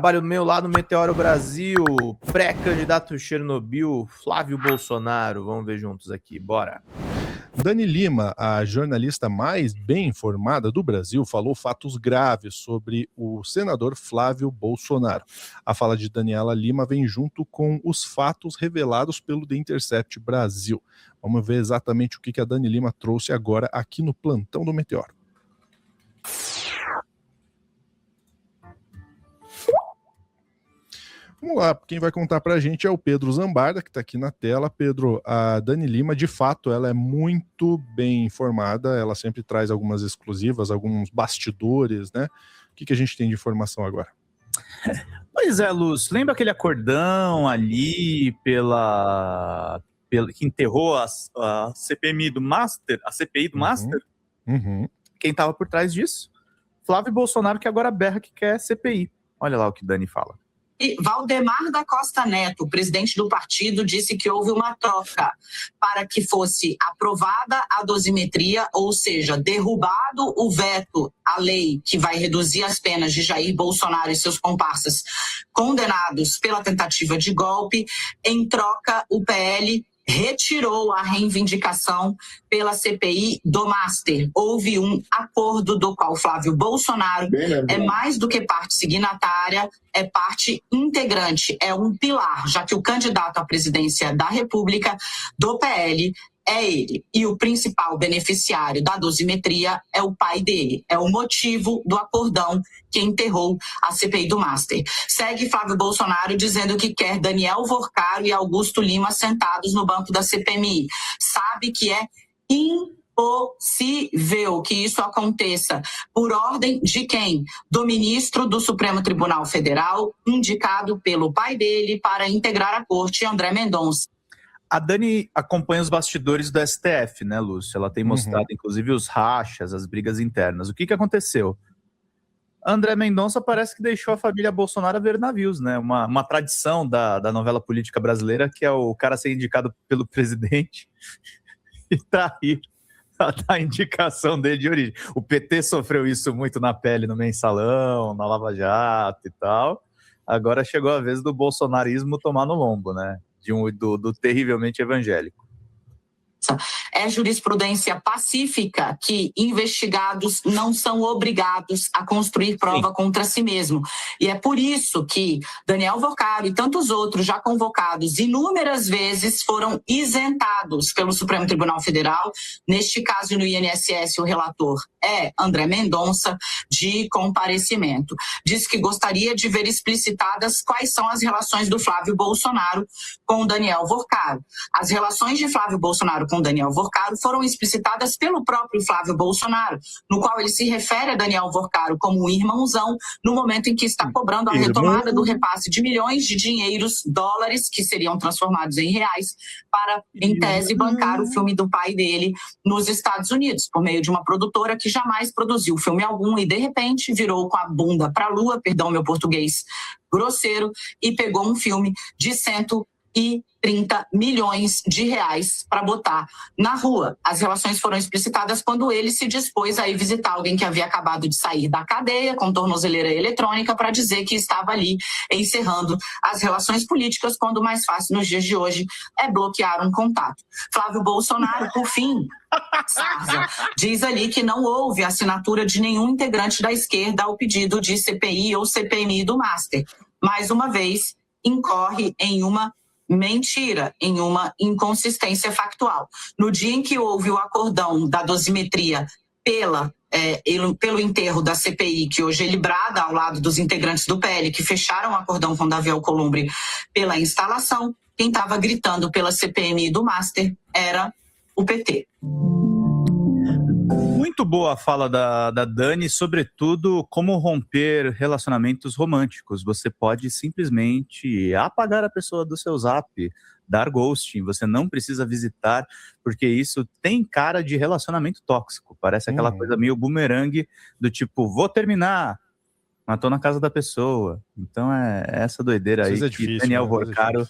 trabalho meu lá no Meteoro Brasil, pré-candidato Chernobyl, Flávio Bolsonaro. Vamos ver juntos aqui, bora. Dani Lima, a jornalista mais bem informada do Brasil, falou fatos graves sobre o senador Flávio Bolsonaro. A fala de Daniela Lima vem junto com os fatos revelados pelo The Intercept Brasil. Vamos ver exatamente o que a Dani Lima trouxe agora aqui no Plantão do Meteoro. Vamos lá, quem vai contar pra gente é o Pedro Zambarda, que tá aqui na tela. Pedro, a Dani Lima, de fato, ela é muito bem informada, ela sempre traz algumas exclusivas, alguns bastidores, né? O que a gente tem de informação agora? Pois é, Lúcio, lembra aquele acordão ali que enterrou a CPMI do Master, a CPI do Master? Quem estava por trás disso? Flávio Bolsonaro, que agora berra que quer CPI. Olha lá o que Dani fala. E Valdemar da Costa Neto, presidente do partido, disse que houve uma troca para que fosse aprovada a dosimetria, ou seja, derrubado o veto à lei que vai reduzir as penas de Jair Bolsonaro e seus comparsas condenados pela tentativa de golpe. Em troca, o PL retirou a reivindicação pela CPI do Master. Houve um acordo do qual Flávio Bolsonaro é mais do que parte signatária, é parte integrante, é um pilar, já que o candidato à presidência da República do PL é ele. E o principal beneficiário da dosimetria é o pai dele. É o motivo do acordão que enterrou a CPI do Master. Segue Flávio Bolsonaro dizendo que quer Daniel Vorcaro e Augusto Lima sentados no banco da CPMI. Sabe que é impossível que isso aconteça. Por ordem de quem? Do ministro do Supremo Tribunal Federal, indicado pelo pai dele para integrar a corte, André Mendonça. A Dani acompanha os bastidores do STF, né, Lúcio? Ela tem mostrado, inclusive, os rachas, as brigas internas. O que aconteceu? André Mendonça parece que deixou a família Bolsonaro a ver navios, né? Uma tradição da novela política brasileira, que é o cara ser indicado pelo presidente e trair a indicação dele de origem. O PT sofreu isso muito na pele no Mensalão, na Lava Jato e tal. Agora chegou a vez do bolsonarismo tomar no lombo, né? Do terrivelmente evangélico. É jurisprudência pacífica que investigados não são obrigados a construir prova contra si mesmo. E é por isso que Daniel Vorcaro e tantos outros já convocados inúmeras vezes foram isentados pelo Supremo Tribunal Federal. Neste caso, no INSS, o relator é André Mendonça, de comparecimento. Diz que gostaria de ver explicitadas quais são as relações do Flávio Bolsonaro com Daniel Vorcaro. As relações de Flávio Bolsonaro com Daniel Vorcaro foram explicitadas pelo próprio Flávio Bolsonaro, no qual ele se refere a Daniel Vorcaro como um irmãozão, no momento em que está cobrando a retomada do repasse de milhões de dólares, que seriam transformados em reais, para, em tese, bancar o filme do pai dele nos Estados Unidos, por meio de uma produtora que jamais produziu filme algum e, de repente, virou com a bunda para a lua, perdão meu português grosseiro, e pegou um filme de 130 milhões de reais para botar na rua. As relações foram explicitadas quando ele se dispôs a ir visitar alguém que havia acabado de sair da cadeia com tornozeleira eletrônica para dizer que estava ali encerrando as relações políticas, quando o mais fácil nos dias de hoje é bloquear um contato. Flávio Bolsonaro, por fim, diz ali que não houve assinatura de nenhum integrante da esquerda ao pedido de CPI ou CPMI do Master. Mais uma vez, incorre em uma mentira, em uma inconsistência factual. No dia em que houve o acordão da dosimetria pelo enterro da CPI, que hoje é librada ao lado dos integrantes do PL, que fecharam o acordão com Davi Alcolumbre pela instalação, quem estava gritando pela CPMI do Master era o PT. Muito boa a fala da Dani, sobretudo como romper relacionamentos românticos. Você pode simplesmente apagar a pessoa do seu zap, dar ghosting, você não precisa visitar, porque isso tem cara de relacionamento tóxico. Parece aquela coisa meio bumerangue do tipo, vou terminar, mas tô na casa da pessoa. Então é essa doideira aí que Daniel Vorcaro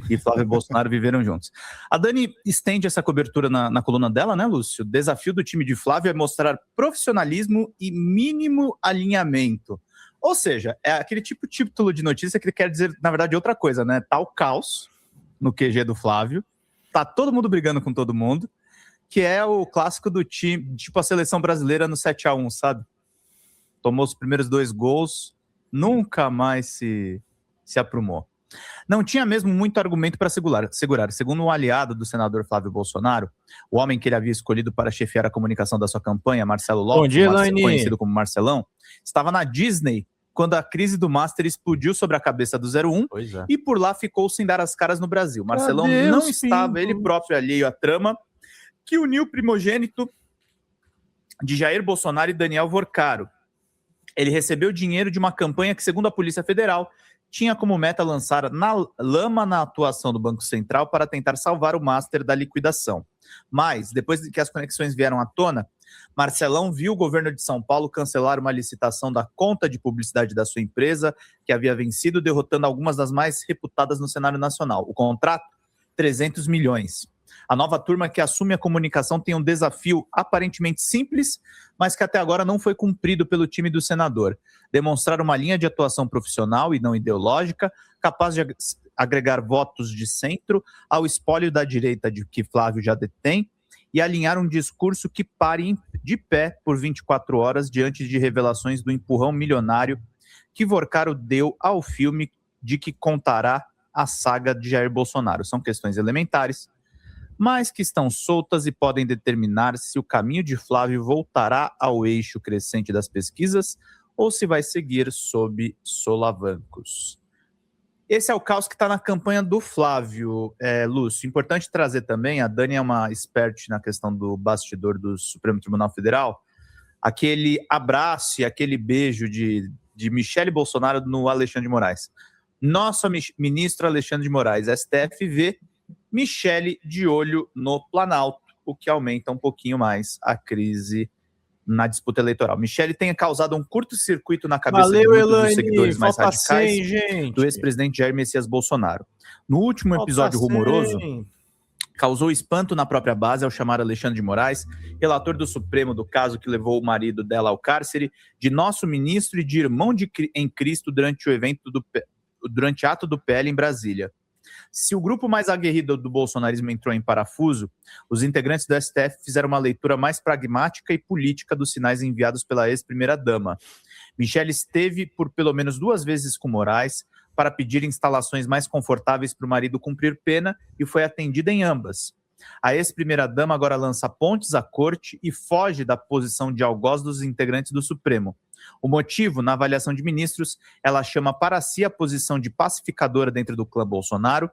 e Flávio Bolsonaro viveram juntos. A Dani estende essa cobertura na coluna dela, né, Lúcio? O desafio do time de Flávio é mostrar profissionalismo e mínimo alinhamento. Ou seja, é aquele título de notícia que quer dizer, na verdade, outra coisa, né? Tá o caos no QG do Flávio, tá todo mundo brigando com todo mundo, que é o clássico do time, tipo a seleção brasileira no 7-1, sabe? Tomou os primeiros 2 gols, nunca mais se aprumou. Não tinha mesmo muito argumento para segurar. Segundo um aliado do senador Flávio Bolsonaro, o homem que ele havia escolhido para chefiar a comunicação da sua campanha, Marcelo Lopes, conhecido como Marcelão, estava na Disney quando a crise do Master explodiu sobre a cabeça do 01 e por lá ficou sem dar as caras no Brasil. Marcelão não estava ele próprio alheio à trama que uniu o primogênito de Jair Bolsonaro e Daniel Vorcaro. Ele recebeu dinheiro de uma campanha que, segundo a Polícia Federal, tinha como meta lançar lama na atuação do Banco Central para tentar salvar o Master da liquidação. Mas, depois que as conexões vieram à tona, Marcelão viu o governo de São Paulo cancelar uma licitação da conta de publicidade da sua empresa, que havia vencido, derrotando algumas das mais reputadas no cenário nacional. O contrato, 300 milhões. A nova turma que assume a comunicação tem um desafio aparentemente simples, mas que até agora não foi cumprido pelo time do senador. Demonstrar uma linha de atuação profissional e não ideológica, capaz de agregar votos de centro ao espólio da direita que Flávio já detém e alinhar um discurso que pare de pé por 24 horas diante de revelações do empurrão milionário que Vorcaro deu ao filme de que contará a saga de Jair Bolsonaro. São questões elementares, mas que estão soltas e podem determinar se o caminho de Flávio voltará ao eixo crescente das pesquisas ou se vai seguir sob solavancos. Esse é o caos que está na campanha do Flávio, Lúcio. Importante trazer também, a Dani é uma expert na questão do bastidor do Supremo Tribunal Federal, aquele abraço e aquele beijo de Michele Bolsonaro no Alexandre de Moraes. Nosso ministro Alexandre de Moraes, STF, vê Michele de olho no Planalto, o que aumenta um pouquinho mais a crise na disputa eleitoral. Michele tenha causado um curto-circuito na cabeça de muitos dos seguidores mais radicais do ex-presidente Jair Messias Bolsonaro. No último episódio rumoroso, causou espanto na própria base ao chamar Alexandre de Moraes, relator do Supremo do caso que levou o marido dela ao cárcere, de nosso ministro e de irmão em Cristo durante ato do PL em Brasília. Se o grupo mais aguerrido do bolsonarismo entrou em parafuso, os integrantes do STF fizeram uma leitura mais pragmática e política dos sinais enviados pela ex-primeira-dama. Michele esteve por pelo menos 2 vezes com Moraes para pedir instalações mais confortáveis para o marido cumprir pena e foi atendida em ambas. A ex-primeira-dama agora lança pontes à corte e foge da posição de algoz dos integrantes do Supremo. O motivo, na avaliação de ministros, ela chama para si a posição de pacificadora dentro do clã Bolsonaro,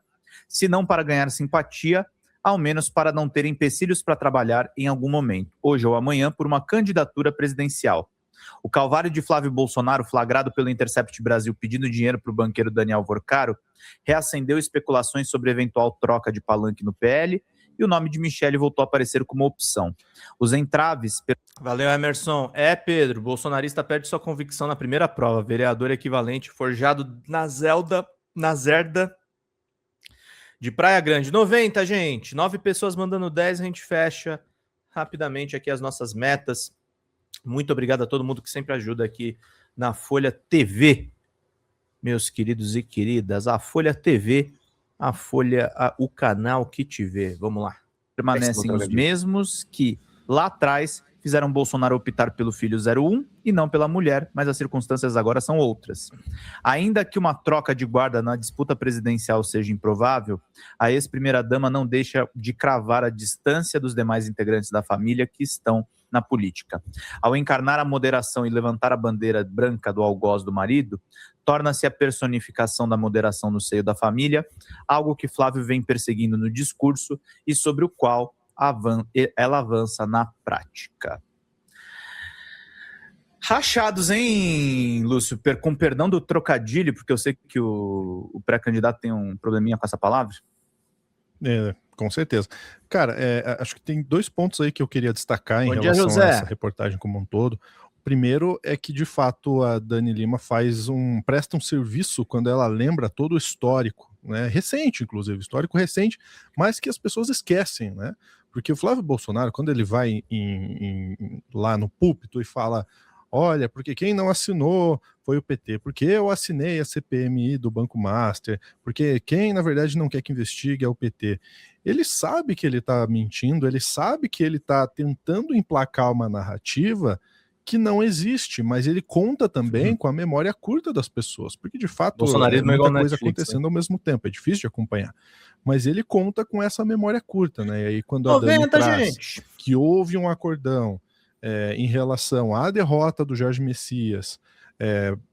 se não para ganhar simpatia, ao menos para não ter empecilhos para trabalhar em algum momento, hoje ou amanhã, por uma candidatura presidencial. O calvário de Flávio Bolsonaro, flagrado pelo Intercept Brasil pedindo dinheiro para o banqueiro Daniel Vorcaro, reacendeu especulações sobre eventual troca de palanque no PL, e o nome de Michele voltou a aparecer como opção. Os entraves... Valeu, Emerson. Pedro, bolsonarista perde sua convicção na primeira prova. Vereador equivalente forjado na Zerda de Praia Grande. 90, gente. 9 pessoas mandando 10, a gente fecha rapidamente aqui as nossas metas. Muito obrigado a todo mundo que sempre ajuda aqui na Folha TV. Meus queridos e queridas, a Folha TV... o canal que te vê. Vamos lá. Permanecem os mesmos que lá atrás fizeram Bolsonaro optar pelo filho 01 e não pela mulher, mas as circunstâncias agora são outras. Ainda que uma troca de guarda na disputa presidencial seja improvável, a ex-primeira-dama não deixa de cravar a distância dos demais integrantes da família que estão na política. Ao encarnar a moderação e levantar a bandeira branca do algoz do marido, torna-se a personificação da moderação no seio da família, algo que Flávio vem perseguindo no discurso e sobre o qual ela avança na prática. Rachados, hein, Lúcio? Com perdão do trocadilho, porque eu sei que o pré-candidato tem um probleminha com essa palavra. Com certeza. Cara, acho que tem 2 pontos aí que eu queria destacar em relação José. a essa reportagem como um todo. O primeiro é que, de fato, a Dani Lima presta um serviço quando ela lembra todo o histórico, né? Recente, inclusive, histórico recente, mas que as pessoas esquecem, né? Porque o Flávio Bolsonaro, quando ele vai lá no púlpito e fala: olha, porque quem não assinou foi o PT, porque eu assinei a CPMI do Banco Master, porque quem na verdade não quer que investigue é o PT. Ele sabe que ele está mentindo, ele sabe que ele está tentando emplacar uma narrativa que não existe, mas ele conta também com a memória curta das pessoas, porque de fato Bolsonarismo é é igual muita coisa Netflix, acontecendo ao mesmo tempo, é difícil de acompanhar, mas ele conta com essa memória curta, né? E aí quando a Dani 90, traz gente. que houve um acordão em relação à derrota do Jorge Messias,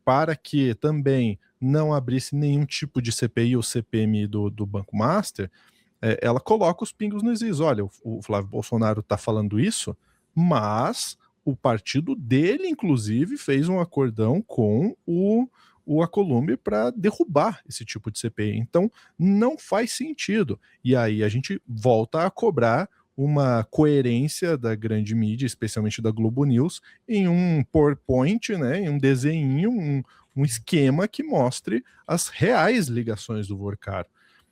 para que também não abrisse nenhum tipo de CPI ou CPMI do Banco Master, ela coloca os pingos nos is. Olha, o Flávio Bolsonaro está falando isso, mas o partido dele, inclusive, fez um acordão com o Alcolumbre para derrubar esse tipo de CPI. Então, não faz sentido. E aí a gente volta a cobrar uma coerência da grande mídia, especialmente da Globo News, em um PowerPoint, né, em um desenho, um esquema que mostre as reais ligações do Vorcaro.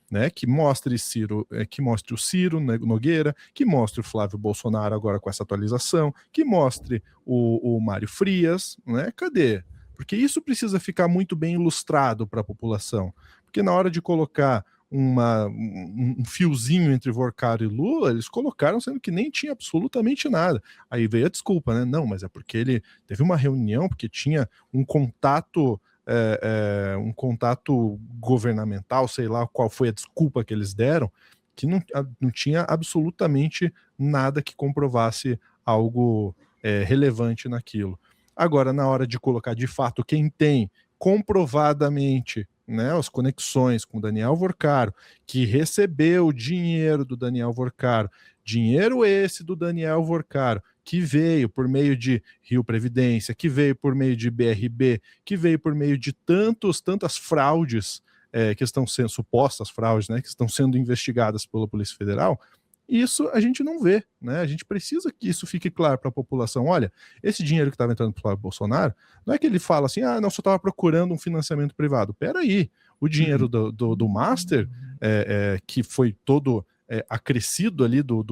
Né, que mostre o Ciro Nogueira, que mostre o Flávio Bolsonaro agora com essa atualização, que mostre o Mário Frias, né? Cadê? Porque isso precisa ficar muito bem ilustrado para a população. Porque na hora de colocar um fiozinho entre Vorcaro e Lula, eles colocaram sendo que nem tinha absolutamente nada. Aí veio a desculpa, né? Não, mas é porque ele teve uma reunião, porque tinha um contato governamental, sei lá qual foi a desculpa que eles deram, que não tinha absolutamente nada que comprovasse algo relevante naquilo. Agora, na hora de colocar de fato quem tem comprovadamente, né, as conexões com Daniel Vorcaro, que recebeu dinheiro do Daniel Vorcaro, dinheiro esse do Daniel Vorcaro, que veio por meio de Rio Previdência, que veio por meio de BRB, que veio por meio de tantas fraudes que estão sendo, supostas fraudes, né, que estão sendo investigadas pela Polícia Federal. Isso a gente não vê, né? A gente precisa que isso fique claro para a população. Olha, esse dinheiro que estava entrando para o Bolsonaro, não é que ele fala assim, não, só estava procurando um financiamento privado. Peraí, o dinheiro do Master, que foi todo acrescido ali no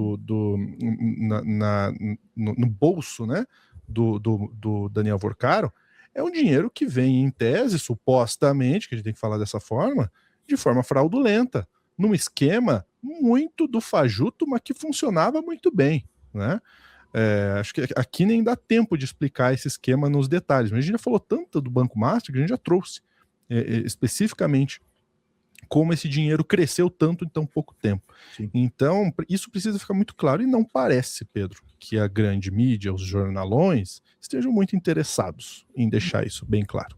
bolso, né, do Daniel Vorcaro, é um dinheiro que vem em tese, supostamente, que a gente tem que falar dessa forma, de forma fraudulenta, num esquema muito do fajuto, mas que funcionava muito bem, né? Acho que aqui nem dá tempo de explicar esse esquema nos detalhes, mas a gente já falou tanto do Banco Master que a gente já trouxe especificamente como esse dinheiro cresceu tanto em tão pouco tempo. Sim. Então, isso precisa ficar muito claro, e não parece, Pedro, que a grande mídia, os jornalões, estejam muito interessados em deixar isso bem claro.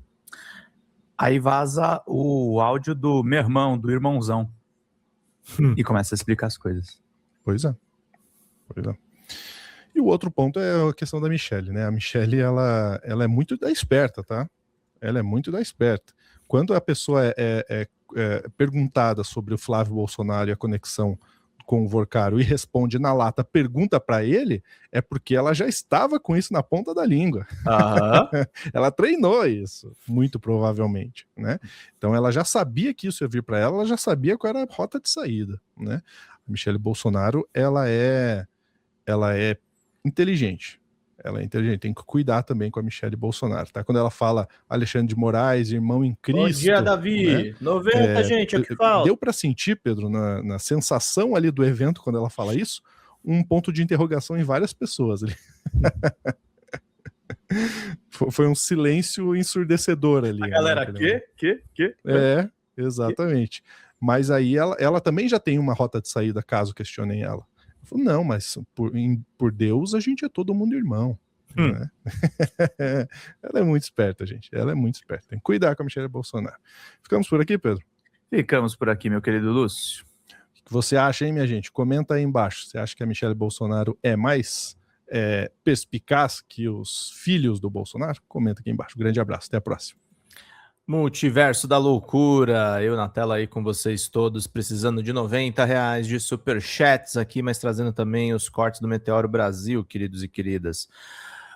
Aí vaza o áudio do meu irmão, do irmãozão, e começa a explicar as coisas. Pois é. E o outro ponto é a questão da Michelle, né? A Michelle, ela é muito da esperta, tá? Ela é muito da esperta. Quando a pessoa é perguntada sobre o Flávio Bolsonaro e a conexão com o Vorcaro e responde na lata, pergunta para ele, é porque ela já estava com isso na ponta da língua. Ela treinou isso, muito provavelmente, né? Então ela já sabia que isso ia vir para ela já sabia qual era a rota de saída, né? A Michelle Bolsonaro, ela é inteligente. Ela é inteligente, tem que cuidar também com a Michelle Bolsonaro, tá? Quando ela fala Alexandre de Moraes, irmão em Cristo... Bom dia, Davi! Né? 90, gente, é o que fala. Deu para sentir, Pedro, na sensação ali do evento, quando ela fala isso, um ponto de interrogação em várias pessoas ali. Foi um silêncio ensurdecedor ali. A galera, né? Que? Exatamente. Mas aí ela também já tem uma rota de saída, caso questionem ela. Falei, não, mas por Deus a gente é todo mundo irmão. Né? Ela é muito esperta, gente. Ela é muito esperta. Tem que cuidar com a Michelle Bolsonaro. Ficamos por aqui, Pedro? Ficamos por aqui, meu querido Lúcio. O que você acha, hein, minha gente? Comenta aí embaixo. Você acha que a Michelle Bolsonaro é mais perspicaz que os filhos do Bolsonaro? Comenta aqui embaixo. Grande abraço. Até a próxima. Multiverso da loucura, eu na tela aí com vocês todos, precisando de R$90 de superchats aqui, mas trazendo também os cortes do Meteoro Brasil, queridos e queridas.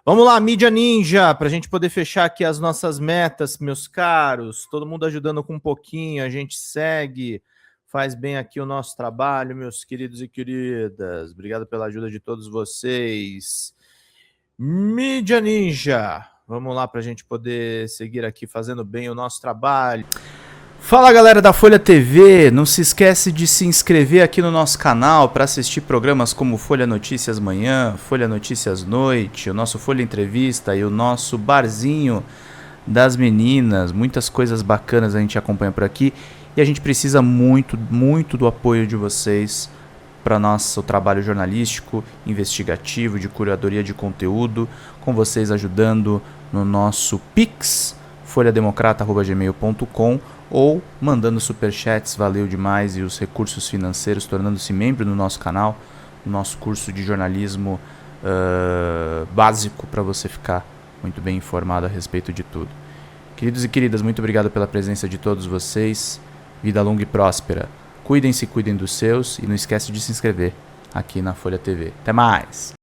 Vamos lá, mídia ninja, para a gente poder fechar aqui as nossas metas, meus caros, todo mundo ajudando com um pouquinho, a gente segue, faz bem aqui o nosso trabalho, meus queridos e queridas, obrigado pela ajuda de todos vocês. Mídia ninja. Vamos lá para a gente poder seguir aqui fazendo bem o nosso trabalho. Fala galera da Folha TV, não se esquece de se inscrever aqui no nosso canal para assistir programas como Folha Notícias Manhã, Folha Notícias Noite, o nosso Folha Entrevista e o nosso Barzinho das Meninas. Muitas coisas bacanas a gente acompanha por aqui e a gente precisa muito, muito do apoio de vocês para nosso trabalho jornalístico, investigativo, de curadoria de conteúdo, com vocês ajudando no nosso Pix, folhademocrata@gmail.com, ou mandando superchats, valeu demais, e os recursos financeiros, tornando-se membro do nosso canal, no nosso curso de jornalismo básico, para você ficar muito bem informado a respeito de tudo. Queridos e queridas, muito obrigado pela presença de todos vocês, vida longa e próspera. Cuidem-se, cuidem dos seus, e não esquece de se inscrever aqui na Folha TV. Até mais!